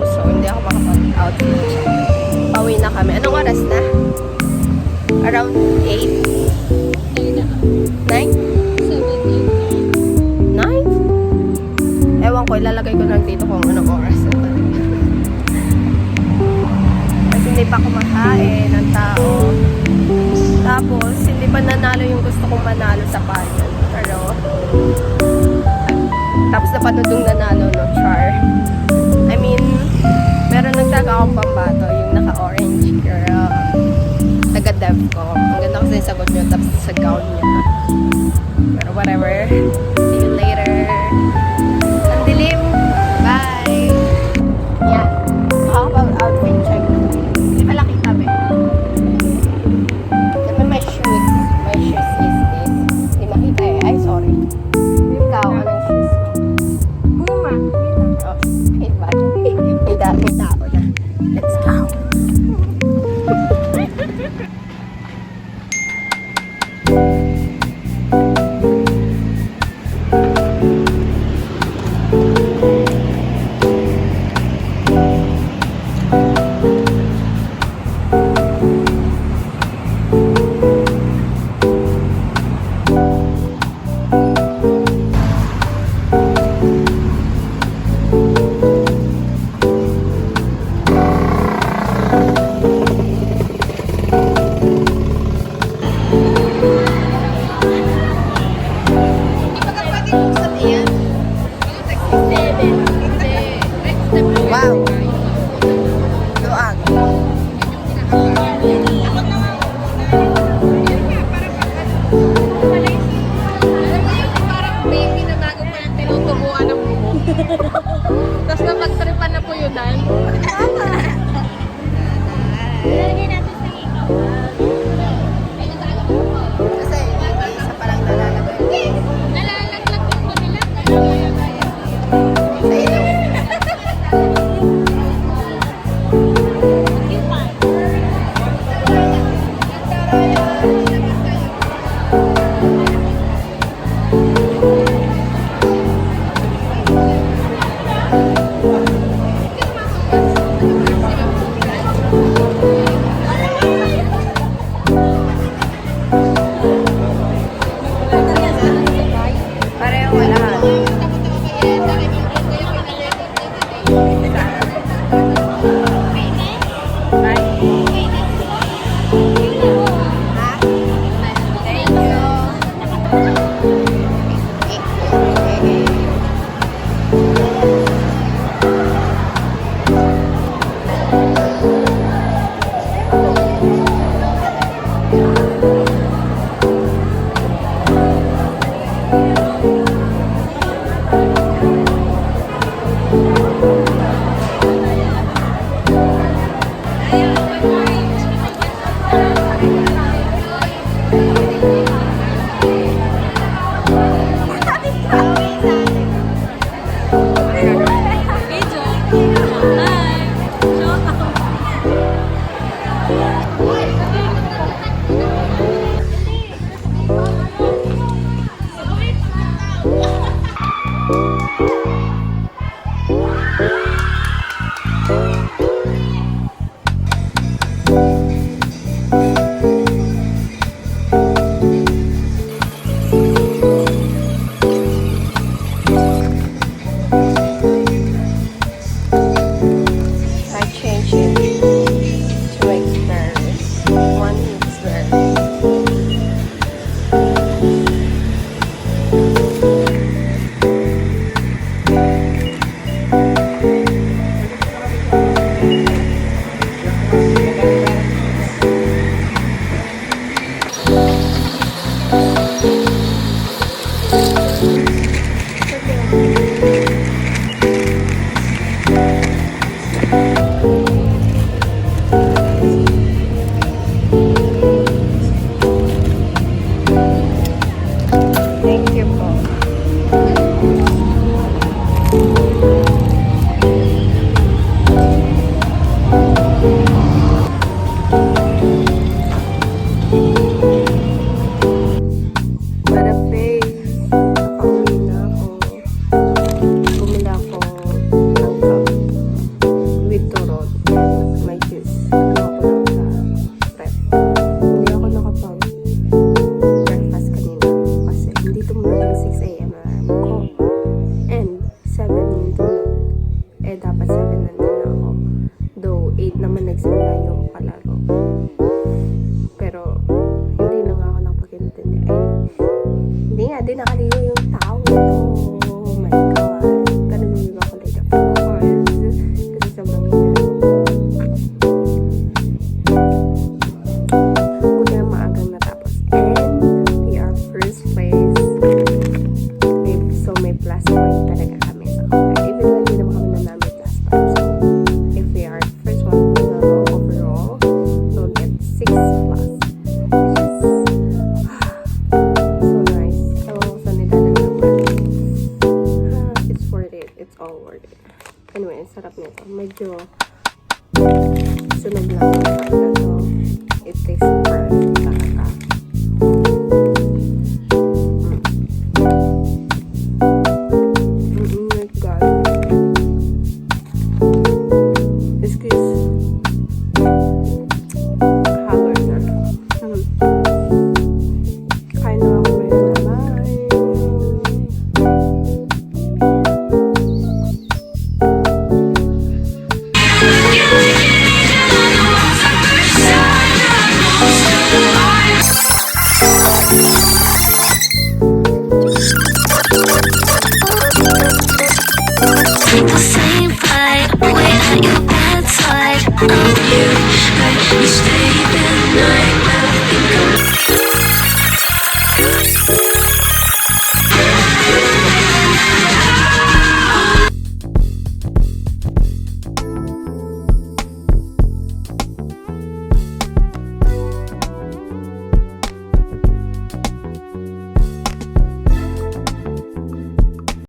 ako. So, hindi ako makapag-outfit check. Pauwi na kami. Anong oras na? Around 8? 9? 9? Ewan ko, ilalagay ko lang dito kung anong oras na talaga. Kasi hindi pa kumakain ng tao. Tapos, hindi pa nanalo yung gusto kong manalo sa pageant. Pero, tapos napanood yung nanalo, no, Char. I mean, meron nagtaga akong pambato, yung naka-orange girl. Taga-Devcom. Ang ganda kasi yung sagot niyo, tapos sa gown niya. Pero whatever. See you later. Ang dilim. Bye! Yan. Makakapag-outfit check. Hindi pala kita, be. Dapat my shoes. My shoes is this. Hindi makita eh. Ay, sorry. Ikaw, anong shoes mo? Puma. Oh, hey, bye. May tao na. Let's go. Wow! Luag. Parang baby na bago pa yung tinutubuan ng buhok. Tapos napagtripan na po yun, Dan. Lalagay natin sa ikaw. Kasi isa pa lang nalalagay. Nalalaglag po nila. Sa ilong. Pareho lahat. naman nagsimula yung palaro. Pero, hindi na nga ako nakapag-intindi. Ay, hindi nga, di nakaligo yung tao. Oh my God. Pero naligo ako later, of course. Kasi sobrang buti na maagang natapos. And, we are first place. So, may plus point talaga kami sa Korea. Even though hindi naman kami nanamit last time. So, if we are first one overall, we'll get 6 plus. So nice. Ewan ko saan nilalag naman. It's worth it. It's all worth it. Anyway, ang sarap nito. Medyo sunog lang ang sarap na to. It tastes perfect talaga. My God. Excuse. Halos na. Kain na ako ngayon. Bye! People say bye, wait at your bedside. I'm you, but you stay.